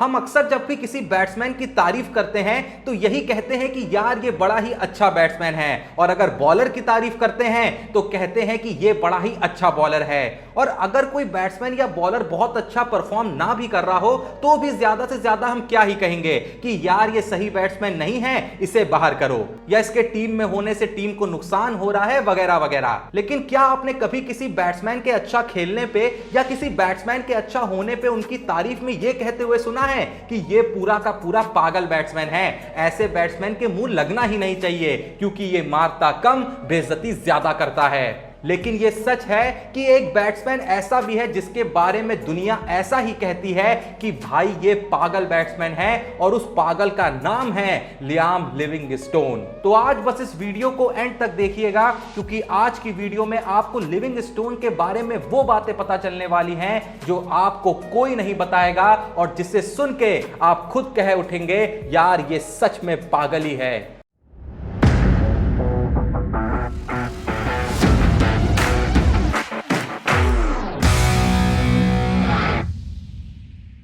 हम अक्सर जब भी किसी बैट्समैन की तारीफ करते हैं तो यही कहते हैं कि यार ये बड़ा ही अच्छा बैट्समैन है, और अगर बॉलर की तारीफ करते हैं तो कहते हैं कि ये बड़ा ही अच्छा बॉलर है। और अगर कोई बैट्समैन या बॉलर बहुत अच्छा परफॉर्म ना भी कर रहा हो तो भी ज्यादा से ज्यादा हम क्या ही कहेंगे कि यार ये सही बैट्समैन नहीं है, इसे बाहर करो, या इसके टीम में होने से टीम को नुकसान हो रहा है वगैरह वगैरह। लेकिन क्या आपने कभी किसी बैट्समैन के अच्छा खेलने पे या किसी बैट्समैन के अच्छा होने पे उनकी तारीफ में यह कहते हुए सुना है कि ये पूरा का पूरा पागल बैट्समैन है? ऐसे बैट्समैन के मुंह लगना ही नहीं चाहिए, क्योंकि ये मारता कम बेइज्जती ज्यादा करता है। लेकिन ये सच है कि एक बैट्समैन ऐसा भी है जिसके बारे में दुनिया ऐसा ही कहती है कि भाई ये पागल बैट्समैन है, और उस पागल का नाम है लियाम लिविंगस्टोन। तो आज बस इस वीडियो को एंड तक देखिएगा, क्योंकि आज की वीडियो में आपको लिविंगस्टोन के बारे में वो बातें पता चलने वाली हैं जो आपको कोई नहीं बताएगा, और जिसे सुन के आप खुद कह उठेंगे यार ये सच में पागल ही है।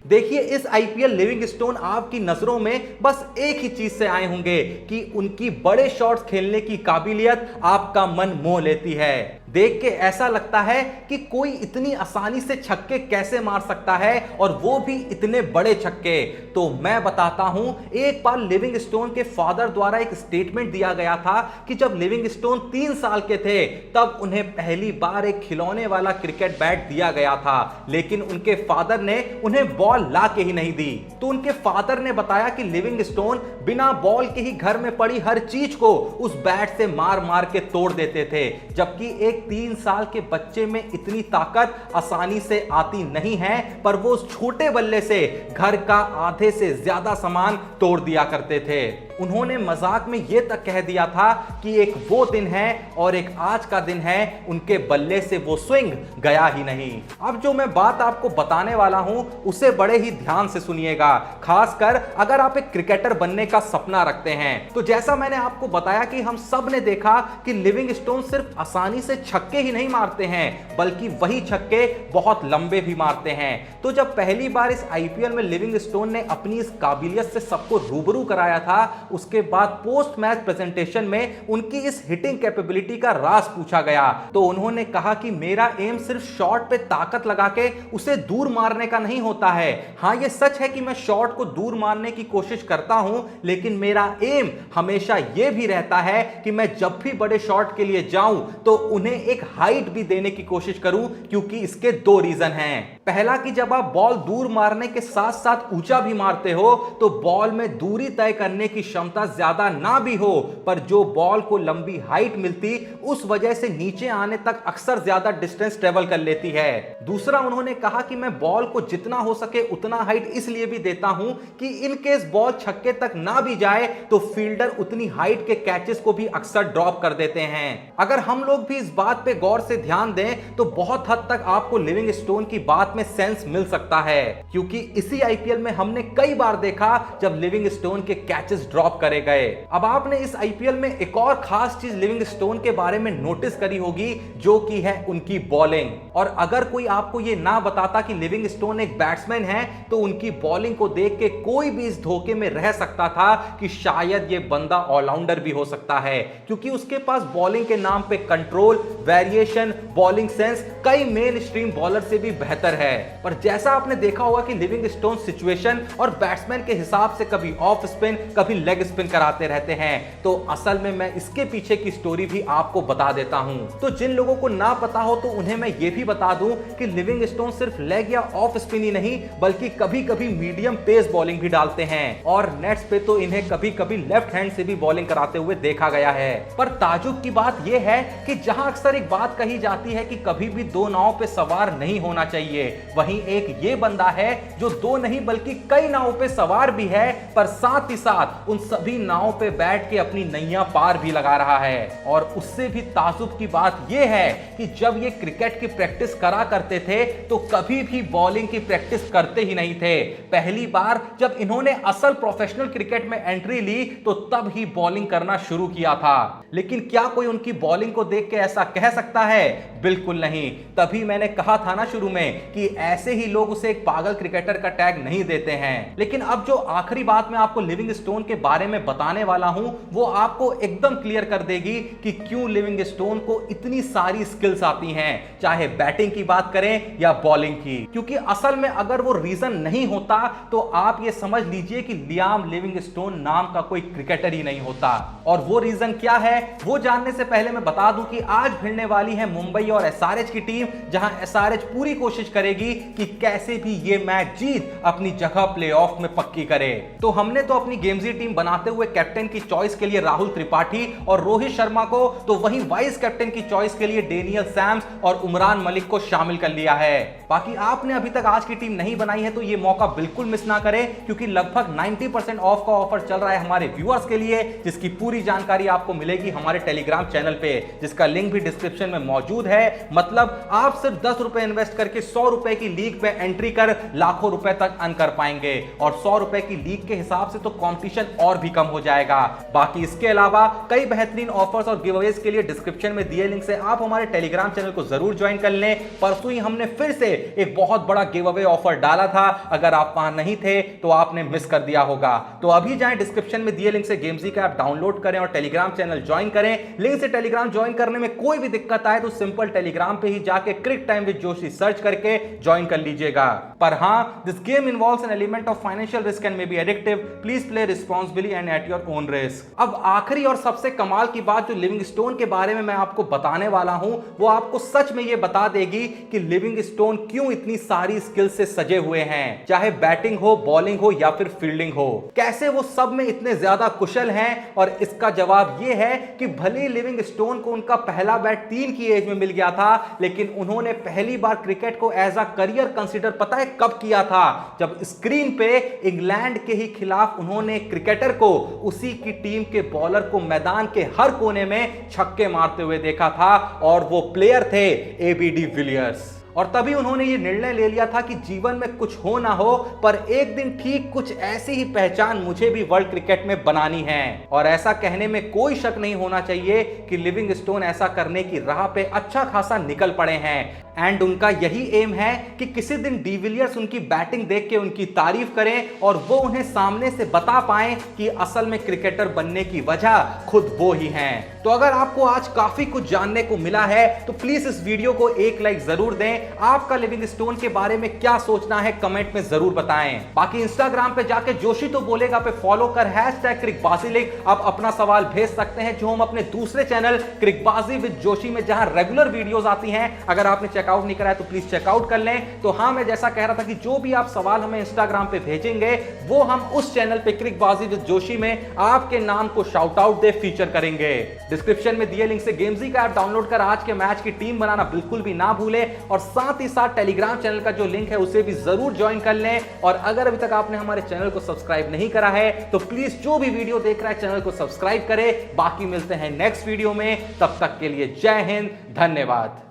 देखिए, इस आईपीएल लिविंगस्टोन आपकी नजरों में बस एक ही चीज से आए होंगे कि उनकी बड़े शॉट्स खेलने की काबिलियत आपका मन मोह लेती है। देख के ऐसा लगता है कि कोई इतनी आसानी से छक्के कैसे मार सकता है, और वो भी इतने बड़े छक्के। तो मैं बताता हूं, एक बार लिविंगस्टोन के फादर द्वारा एक स्टेटमेंट दिया गया था कि जब लिविंगस्टोन 3 साल के थे तब उन्हें पहली बार एक खिलौने वाला क्रिकेट बैट दिया गया था, लेकिन उनके फादर ने उन्हें बॉल ला के ही नहीं दी। तो उनके फादर ने बताया कि लिविंगस्टोन बिना बॉल के ही घर में पड़ी हर चीज को उस बैट से मार मार के तोड़ देते थे, जबकि एक 3 साल के बच्चे में इतनी ताकत आसानी से आती नहीं है, पर वो उस छोटे बल्ले से घर का आधे से ज्यादा सामान तोड़ दिया करते थे। उन्होंने मजाक में यह तक कह दिया था कि एक वो दिन है और एक आज का दिन है, उनके बल्ले से वो स्विंग गया ही नहीं। अब जो मैं बात आपको बताने वाला हूं उसे बड़े ही ध्यान से सुनिएगा, खासकर अगर आप एक क्रिकेटर बनने का सपना रखते हैं। तो जैसा मैंने आपको बताया कि हम सब ने देखा कि लिविंगस्टोन सिर्फ आसानी से छक्के ही नहीं मारते हैं, बल्कि वही छक्के बहुत लंबे भी मारते हैं। तो जब पहली बार इस आईपीएल में लिविंगस्टोन ने अपनी इस काबिलियत से सबको रूबरू कराया था, उसके बाद पोस्ट मैच प्रेजेंटेशन में उनकी इस हिटिंग कैपेबिलिटी का राज पूछा गया तो उन्होंने कहा कि मेरा एम सिर्फ शॉट पे ताकत लगा के उसे दूर मारने का नहीं होता है। हां, ये सच है कि मैं शॉट को दूर मारने की कोशिश करता हूं, लेकिन मेरा एम हमेशा यह भी रहता है कि मैं जब भी बड़े शॉट के लिए जाऊं तो उन्हें एक हाइट भी देने की कोशिश करूं, क्योंकि इसके 2 रीजन हैं। पहला कि जब आप बॉल दूर मारने के साथ साथ ऊंचा भी मारते हो तो बॉल में दूरी तय करने की क्षमता ज्यादा ना भी हो, पर जो बॉल को लंबी हाइट मिलती उस वजह से नीचे आने तक अक्सर ज्यादा डिस्टेंस ट्रेवल कर लेती है। दूसरा, उन्होंने कहा कि मैं बॉल को जितना हो सके उतना हाइट इसलिए भी देता हूं कि इन केस बॉल छक्के तक ना भी जाए तो फील्डर उतनी हाइट के कैचेस को भी अक्सर ड्रॉप कर देते हैं। अगर हम लोग भी इस बात पे गौर से ध्यान दें तो बहुत हद तक आपको लिविंगस्टोन की बात में सेंस मिल सकता है, क्योंकि इसी आईपीएल में हमने कई बार देखा जब लिविंगस्टोन के कैचेस ड्रॉप करे गए। अब आपने इस आईपीएल में एक और खास चीज लिविंगस्टोन के बारे में नोटिस करी होगी, जो कि है उनकी बॉलिंग। और अगर कोई आपको यह ना बताता कि लिविंगस्टोन एक बैट्समैन है तो उनकी बॉलिंग को देख के कोई भी इस धोखे में रह सकता था कि शायद यह बंदा ऑलराउंडर भी हो सकता है, क्योंकि उसके पास बॉलिंग के नाम पे कंट्रोल, वेरिएशन, बॉलिंग सेंस कई मेन स्ट्रीम बॉलर से भी बेहतर है। पर जैसा आपने देखा होगा कि लिविंगस्टोन सिचुएशन और बैट्समैन के हिसाब से कभी ऑफ स्पिन कभी लेग स्पिन कराते रहते हैं। तो असल में मैं इसके पीछे की स्टोरी भी आपको बता देता हूं। तो जिन लोगों को ना पता हो तो उन्हें मैं ये भी बता दूं कि लिविंगस्टोन सिर्फ लेग या ऑफ स्पिन ही नहीं बल्कि कभी कभी मीडियम पेस बॉलिंग भी डालते हैं, और नेट्स पे तो इन्हें कभी कभी लेफ्ट हैंड से भी बॉलिंग कराते हुए देखा गया है। पर ताजुब की बात यह है कि जहां अक्सर एक बात कही जाती है कि कभी भी 2 नाव पे सवार नहीं होना चाहिए, वहीं एक ये बंदा है जो 2 नहीं बल्कि कई नाव पे सवार भी है, पर साथ ही साथ उन सभी नाव पे बैठ के अपनी नैया पार भी लगा रहा है। और उससे भी ताजुब की बात यह है कि जब ये क्रिकेट की प्रैक्टिस करा करते थे तो कभी भी बॉलिंग की प्रैक्टिस करते ही नहीं थे। पहली बार जब इन्होंने असल प्रोफेशनल क्रिकेट में एंट्री ली तो तब ही बॉलिंग करना शुरू किया था। लेकिन क्या कोई उनकी बॉलिंग को देख के ऐसा कह सकता है? बिल्कुल नहीं। तभी मैंने कहा था ना शुरू में कि ऐसे ही लोग उसे एक पागल क्रिकेटर का टैग नहीं देते हैं। लेकिन अब जो आखिरी बात मैं आपको लिविंगस्टोन के बारे में बताने वाला हूं वो आपको एकदम क्लियर कर देगी कि क्यों लिविंगस्टोन को इतनी सारी स्किल्स आती हैं, चाहे बैटिंग की बात करें या बॉलिंग की। क्योंकि असल में अगर वो रीजन नहीं होता तो आप ये समझ लीजिए कि लियाम लिविंगस्टोन नाम का कोई क्रिकेटर ही नहीं होता। और वो रीजन क्या है वो जानने से पहले मैं बता दूं कि आज भिड़ने वाली है मुंबई और एसआरएच की टीम, जहां एसआरएच पूरी कोशिश करेगी कि कैसे भी ये मैच जीत अपनी जगह प्लेऑफ में पक्की करे। तो हमने तो अपनी गेम्जी टीम बनाते हुए कैप्टन की चॉइस के लिए राहुल त्रिपाठी और रोहित शर्मा को, तो वहीं वाइस कैप्टन की चॉइस के लिए डेनियल सैम्स और उमरान मलिक को शामिल कर लिया है। बाकी आपने अभी तक आज की टीम नहीं बनाई है तो ये मौका बिल्कुल मिस ना करें, क्योंकि लगभग 90% ऑफ का ऑफर चल रहा है हमारे व्यूअर्स के लिए, जिसकी पूरी जानकारी आपको मिलेगी हमारे टेलीग्राम चैनल पे, जिसका लिंक भी डिस्क्रिप्शन में मौजूद है। मतलब आप सिर्फ 10 रुपए इन्वेस्ट करके 100 रुपए की लीग पे एंट्री कर लाखों रुपए तक अर्न कर पाएंगे। और 100 रुपए की लीग के हिसाब से तो कंपटीशन और भी कम हो जाएगा। बाकी इसके अलावा कई बेहतरीन ऑफर्स और गिवअवेज के लिए डिस्क्रिप्शन में दिए लिंक से आप हमारे टेलीग्राम चैनल को जरूर ज्वाइन कर लें। परसों ही हमने फिर से एक बहुत बड़ा गिव अवे ऑफर डाला था, अगर आप वहां नहीं थे तो आपने मिस कर दिया होगा। तो अभी जाएं डिस्क्रिप्शन में दिए लिंक से गेम्जी का ऐप डाउनलोड करें और टेलीग्राम चैनल ज्वाइन करें। लिंक से टेलीग्राम ज्वाइन करने में कोई भी दिक्कत आए तो सिंपल टेलीग्राम पे ही जाके क्रिक टाइम विद जोशी सर्च करके ज्वाइन कर लीजिएगा। पर हां, this game involves an element of financial risk and may be addictive, please play responsibly and at your own risk. अब आखिरी और सबसे कमाल की बात जो लिविंगस्टोन के बारे में मैं आपको बताने वाला हूं वो आपको सच में यह बता देगी कि लिविंगस्टोन क्यों इतनी सारी स्किल से सजे हुए हैं, चाहे बैटिंग हो, बॉलिंग हो या फिर फील्डिंग हो। कैसे वो सब में इतने ज्यादा कुशल हैं? और इसका जवाब यह है कि भले लिविंगस्टोन को उनका पहला बैट 3 की एज में मिल गया था, लेकिन उन्होंने पहली बार क्रिकेट को एज अ करियर कंसीडर पता है कब किया था? जब स्क्रीन पे इंग्लैंड के ही खिलाफ उन्होंने क्रिकेटर को उसी की टीम के बॉलर को मैदान के हर कोने में छक्के मारते हुए देखा था, और वो प्लेयर थे एबी डिविलियर्स। और तभी उन्होंने ये निर्णय ले लिया था कि जीवन में कुछ हो ना हो पर एक दिन ठीक कुछ ऐसी ही पहचान मुझे भी वर्ल्ड क्रिकेट में बनानी है। और ऐसा कहने में कोई शक नहीं होना चाहिए कि लिविंगस्टोन ऐसा करने की राह पे अच्छा खासा निकल पड़े हैं। एंड उनका यही एम है कि किसी दिन डिविलियर्स उनकी बैटिंग देख के उनकी तारीफ करें और वो उन्हें सामने से बता पाएं कि असल में क्रिकेटर बनने की वजह खुद वो ही हैं। तो अगर आपको आज काफी कुछ जानने को मिला है तो प्लीज इस वीडियो को एक लाइक जरूर दें। आपका लिविंगस्टोन के बारे में क्या सोचना है कमेंट में जरूर बताएं। बाकी इंस्टाग्राम पे जाके जोशी तो बोलेगा पे फॉलो कर #क्रिकबाजी लिख आप अपना सवाल भेज सकते हैं, जो हम अपने दूसरे चैनल क्रिकबाजी विद जोशी में जहां रेगुलर वीडियोस आती हैं, अगर आपने चेकआउट नहीं करा है तो प्लीज चेकआउट कर लें। तो हाँ, मैं जैसा कह रहा था कि जो भी आप सवाल हमें इंस्टाग्राम पे भेजेंगे वो हम उस चैनल पे क्रिकबाजी विद जोशी में आपके नाम को शाउट आउट दे फीचर करेंगे। डिस्क्रिप्शन में दिए लिंक से गेम्जी का ऐप डाउनलोड कर आज के मैच की टीम बनाना बिल्कुल भी ना भूलें, और साथ ही साथ टेलीग्राम चैनल का जो लिंक है उसे भी जरूर ज्वाइन कर लें। और अगर अभी तक आपने हमारे चैनल को सब्सक्राइब नहीं करा है तो प्लीज जो भी वीडियो देख रहा है चैनल को सब्सक्राइब करें। बाकी मिलते हैं नेक्स्ट वीडियो में, तब तक के लिए जय हिंद, धन्यवाद।